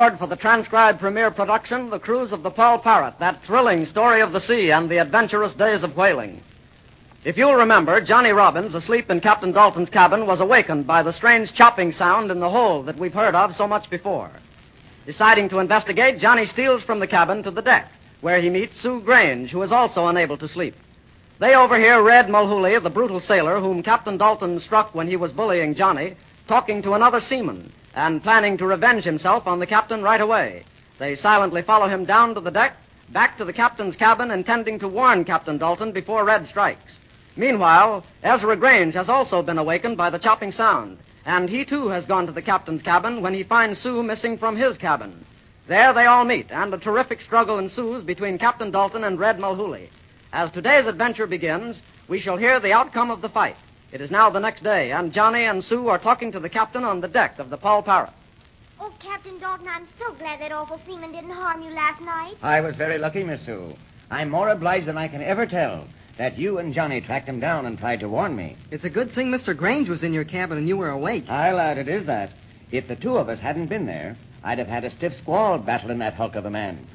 For the transcribed premiere production, The Cruise of the Paul Parrot, that thrilling story of the sea and the adventurous days of whaling. If you'll remember, Johnny Robbins, asleep in Captain Dalton's cabin, was awakened by the strange chopping sound in the hold that we've heard of so much before. Deciding to investigate, Johnny steals from the cabin to the deck, where he meets Sue Grange, who is also unable to sleep. They overhear Red Mulhooley, the brutal sailor whom Captain Dalton struck when he was bullying Johnny, talking to another seaman and planning to revenge himself on the captain right away. They silently follow him down to the deck, back to the captain's cabin, intending to warn Captain Dalton before Red strikes. Meanwhile, Ezra Grange has also been awakened by the chopping sound, and he too has gone to the captain's cabin when he finds Sue missing from his cabin. There they all meet, and a terrific struggle ensues between Captain Dalton and Red Mulhooley. As today's adventure begins, we shall hear the outcome of the fight. It is now the next day, and Johnny and Sue are talking to the captain on the deck of the Paul Parrot. Oh, Captain Dalton, I'm so glad that awful seaman didn't harm you last night. I was very lucky, Miss Sue. I'm more obliged than I can ever tell that you and Johnny tracked him down and tried to warn me. It's a good thing Mr. Grange was in your cabin and you were awake. Aye, lad, it is that. If the two of us hadn't been there, I'd have had a stiff squall battling that hulk of a man.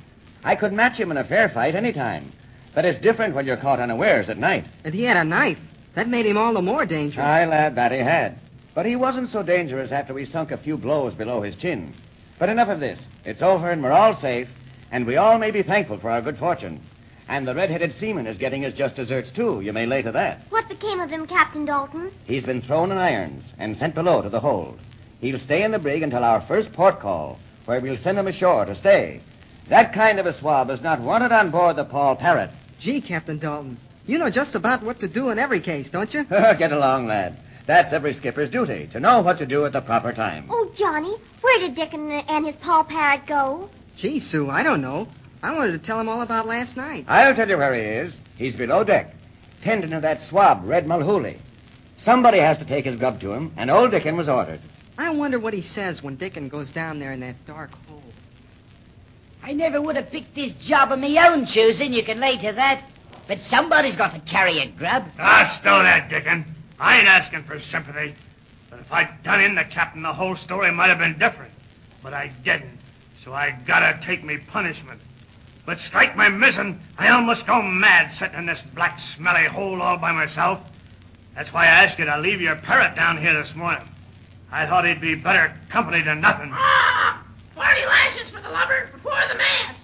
I could match him in a fair fight any time. But it's different when you're caught unawares at night. And he had a knife. That made him all the more dangerous. Aye, lad, that he had. But he wasn't so dangerous after we sunk a few blows below his chin. But enough of this. It's over and we're all safe, and we all may be thankful for our good fortune. And the red-headed seaman is getting his just deserts, too. You may lay to that. What became of him, Captain Dalton? He's been thrown in irons and sent below to the hold. He'll stay in the brig until our first port call, where we'll send him ashore to stay. That kind of a swab is not wanted on board the Paul Parrot. Gee, Captain Dalton, you know just about what to do in every case, don't you? Get along, lad. That's every skipper's duty, to know what to do at the proper time. Oh, Johnny, where did Dick and his Paul Parrot go? Gee, Sue, I don't know. I wanted to tell him all about last night. I'll tell you where he is. He's below deck, tending to that swab, Red Mulhooley. Somebody has to take his grub to him, and old Dickon was ordered. I wonder what he says when Dickon goes down there in that dark hole. I never would have picked this job of my own choosing, you can lay to that. But somebody's got to carry a grub. Stow that, Dickon. I ain't asking for sympathy. But if I'd done in the captain, the whole story might have been different. But I didn't, so I gotta take me punishment. But strike my mizzen, I almost go mad sitting in this black, smelly hole all by myself. That's why I asked you to leave your parrot down here this morning. I thought he'd be better company than nothing. 40 lashes for the lubber before the mast.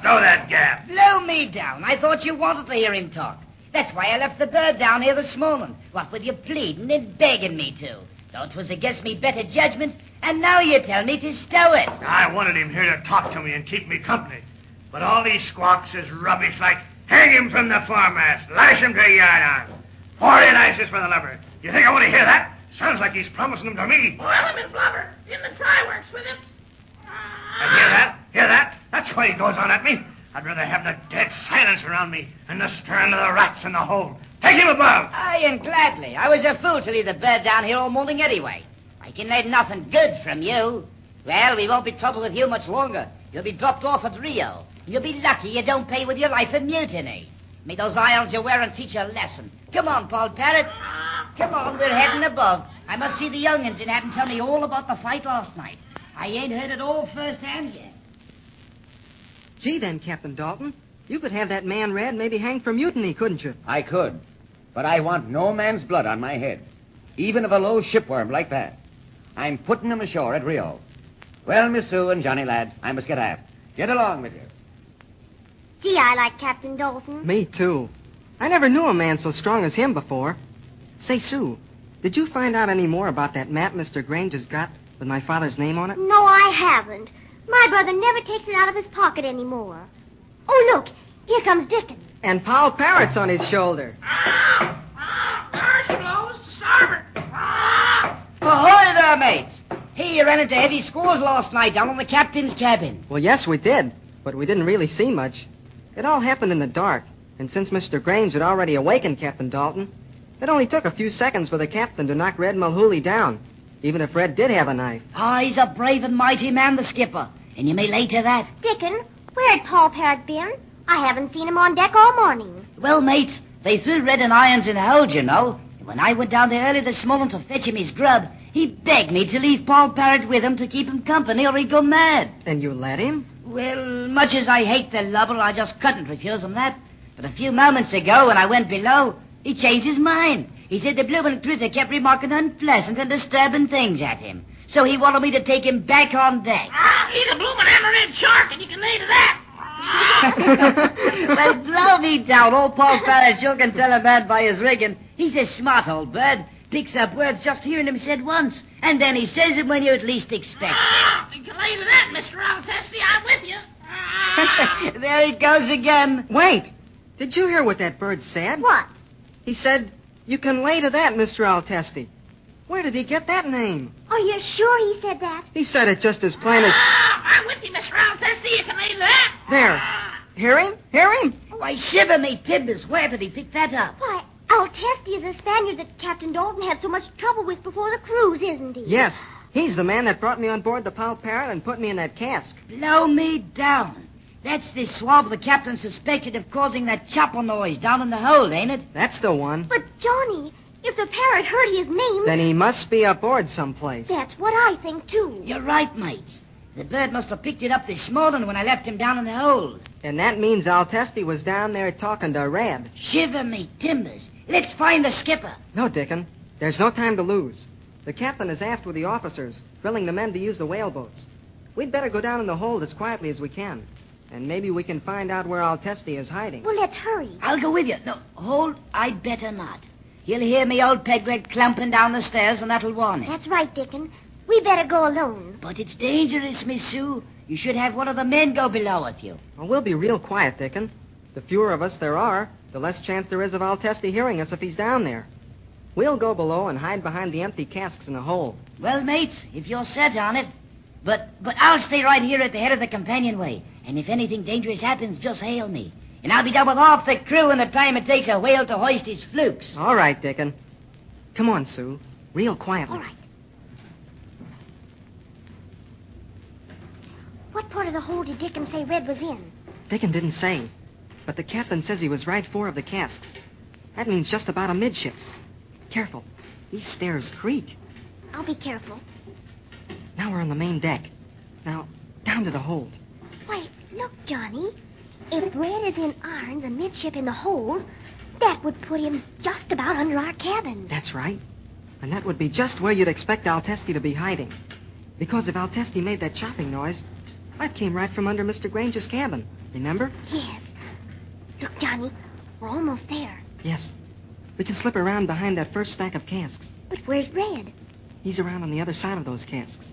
Stow that gap. Blow me down. I thought you wanted to hear him talk. That's why I left the bird down here this morning. What with you pleading and begging me to. Though it was against me better judgment, and now you tell me to stow it. I wanted him here to talk to me and keep me company. But all these squawks is rubbish, like hang him from the foremast, lash him to a yard arm. 40 lashes for the lubber. You think I want to hear that? Sounds like he's promising them to me. Boil him in blubber. In the try-works with him. And hear that? Hear that? That's why he goes on at me. I'd rather have the dead silence around me than the stirring of the rats in the hold. Take him above. Aye, and gladly. I was a fool to leave the bird down here all morning anyway. I can learn nothing good from you. Well, we won't be troubled with you much longer. You'll be dropped off at Rio. You'll be lucky you don't pay with your life a mutiny. May those irons you're wearing teach you a lesson. Come on, Paul Parrot. Come on, we're heading above. I must see the young'uns and have them tell me all about the fight last night. I ain't heard it all firsthand yet. Gee, then, Captain Dalton, you could have that man Red maybe hanged for mutiny, couldn't you? I could. But I want no man's blood on my head. Even of a low shipworm like that. I'm putting him ashore at Rio. Well, Miss Sue and Johnny, lad, I must get aft. Get along with you. Gee, I like Captain Dalton. Me, too. I never knew a man so strong as him before. Say, Sue, did you find out any more about that map Mr. Grange has got with my father's name on it? No, I haven't. My brother never takes it out of his pocket anymore. Oh, look, here comes Dickon. And Paul Parrot's on his shoulder. There she blows to starboard. Ahoy there, mates. Hey, you ran into heavy squalls last night down in the captain's cabin. Well, yes, we did, but we didn't really see much. It all happened in the dark, and since Mr. Grange had already awakened Captain Dalton, it only took a few seconds for the captain to knock Red Mulhooley down, even if Red did have a knife. He's a brave and mighty man, the skipper, and you may lay to that. Dickon, where'd Paul Parrot been? I haven't seen him on deck all morning. Well, mates, they threw Red and irons in the hold, you know. And when I went down there early this morning to fetch him his grub, He begged me to leave Paul Parrot with him to keep him company or he'd go mad. And you let him? Well, much as I hate the lubber, I just couldn't refuse him that. But a few moments ago, when I went below, he changed his mind. He said the bloomin' critter kept remarking unpleasant and disturbing things at him. So he wanted me to take him back on deck. He's a bloomin' hammerhead shark, and you can lay to that. Well, blow me down. Old Paul Parrot sure can tell a man by his rigging. He's a smart old bird. Picks up words just hearing him said once. And then he says it when you at least expect it. You can lay to that, Mr. Altesty. I'm with you. There he goes again. Wait! Did you hear what that bird said? What? He said, "You can lay to that, Mr. Altesty." Where did he get that name? Are you sure he said that? He said it just as plain as... I'm with you, Mr. Altesty. You can lay to that. There. Hear him? Hear him? Why, shiver me timbers. Where did he pick that up? Why, Altesty is a Spaniard that Captain Dalton had so much trouble with before the cruise, isn't he? Yes. He's the man that brought me on board the Paul Parrot and put me in that cask. Blow me down. That's the swab the captain suspected of causing that chopper noise down in the hold, ain't it? That's the one. But, Johnny, if the parrot heard his name... Then he must be aboard someplace. That's what I think, too. You're right, mates. The bird must have picked it up this morning when I left him down in the hold. And that means Altesty was down there talking to Red. Shiver me timbers. Let's find the skipper. No, Dickon. There's no time to lose. The captain is aft with the officers, drilling the men to use the whaleboats. We'd better go down in the hold as quietly as we can. And maybe we can find out where Altesty is hiding. Well, let's hurry. I'll go with you. No, hold. I'd better not. He'll hear me old Pegleg clumping down the stairs, and that'll warn him. That's right, Dickon. We better go alone. But it's dangerous, Miss Sue. You should have one of the men go below with you. Well, we'll be real quiet, Dickon. The fewer of us there are, the less chance there is of Altesty hearing us if he's down there. We'll go below and hide behind the empty casks in the hold. Well, mates, if you're set on it. But I'll stay right here at the head of the companionway. And if anything dangerous happens, just hail me. And I'll be done with half the crew in the time it takes a whale to hoist his flukes. All right, Dickon. Come on, Sue. Real quietly. All right. What part of the hole did Dickon say Red was in? Dickon didn't say. But the captain says he was right fore of the casks. That means just about amidships. Careful. These stairs creak. I'll be careful. Now we're on the main deck. Now, down to the hold. Why, look, Johnny. If Red is in irons amidship in the hold, that would put him just about under our cabin. That's right. And that would be just where you'd expect Altesty to be hiding. Because if Altesty made that chopping noise, that came right from under Mr. Grange's cabin. Remember? Yes. Look, Johnny, we're almost there. Yes. We can slip around behind that first stack of casks. But where's Red? He's around on the other side of those casks.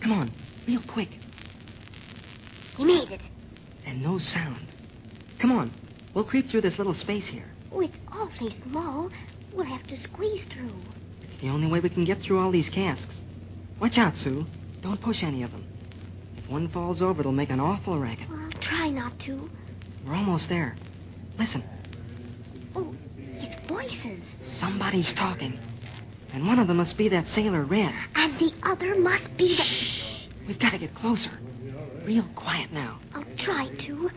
Come on, real quick. He made it. And no sound. Come on, we'll creep through this little space here. Oh, it's awfully small. We'll have to squeeze through. It's the only way we can get through all these casks. Watch out, Sue. Don't push any of them. If one falls over, it'll make an awful racket. Well, I'll try not to. We're almost there. Listen, Oh, it's voices. somebody's talking. And one of them must be that sailor Red. And the other must be the... We've got to get closer. Real quiet now. I'll try to.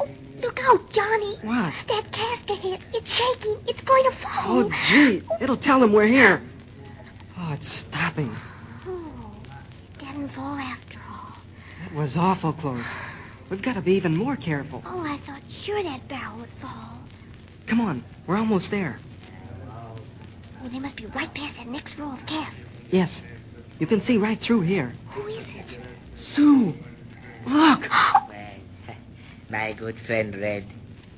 Oh, look out, Johnny. What? That cask ahead. It's shaking. It's going to fall. Oh, gee. It'll tell them we're here. Oh, it's stopping. Oh, it didn't fall after all. That was awful close. We've got to be even more careful. Oh, I thought sure that barrel would fall. Come on. We're almost there. Oh, they must be right past that next row of casks. Yes. You can see right through here. Who is it? Sue! Look! Well, my good friend Red,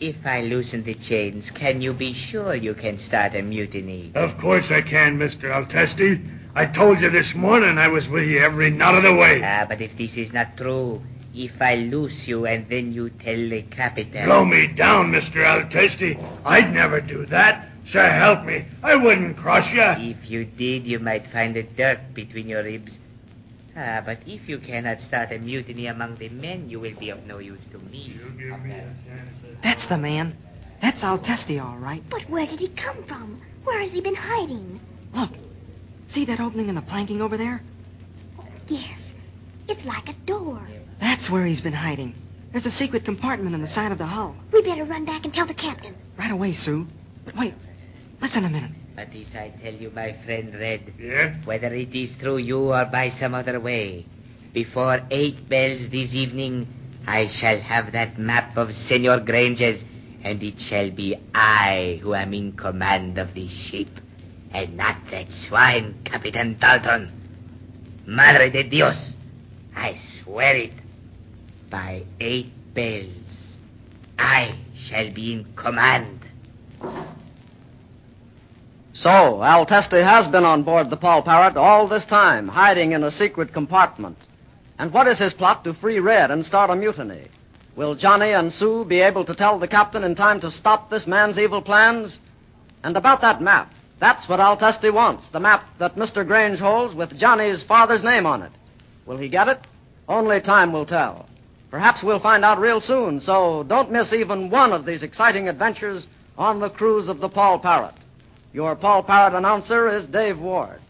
if I loosen the chains, can you be sure you can start a mutiny? Of course I can, Mr. Altesty. I told you this morning I was with you every knot of the way. But if this is not true, if I loose you and then you tell the captain... Blow me down, Mr. Altesty. I'd never do that. So help me. I wouldn't cross you. If you did, you might find the dirt between your ribs. But if you cannot start a mutiny among the men, you will be of no use to me. That's the man. That's Altesty, all right. But where did he come from? Where has he been hiding? Look. See that opening in the planking over there? Yes. It's like a door. That's where he's been hiding. There's a secret compartment in the side of the hull. We better run back and tell the captain. Right away, Sue. But wait. Listen a minute. But this I tell you, my friend Red. Yeah? Whether it is through you or by some other way, before 8 bells this evening, I shall have that map of Senor Grange's, and it shall be I who am in command of this ship, and not that swine, Capitan Dalton. Madre de Dios, I swear it. By 8 bells, I shall be in command. So, Al Testi has been on board the Paul Parrot all this time, hiding in a secret compartment. And what is his plot to free Red and start a mutiny? Will Johnny and Sue be able to tell the captain in time to stop this man's evil plans? And about that map, that's what Al Testi wants, the map that Mr. Grange holds with Johnny's father's name on it. Will he get it? Only time will tell. Perhaps we'll find out real soon, so don't miss even one of these exciting adventures on the cruise of the Paul Parrot. Your Paul Parrot announcer is Dave Ward.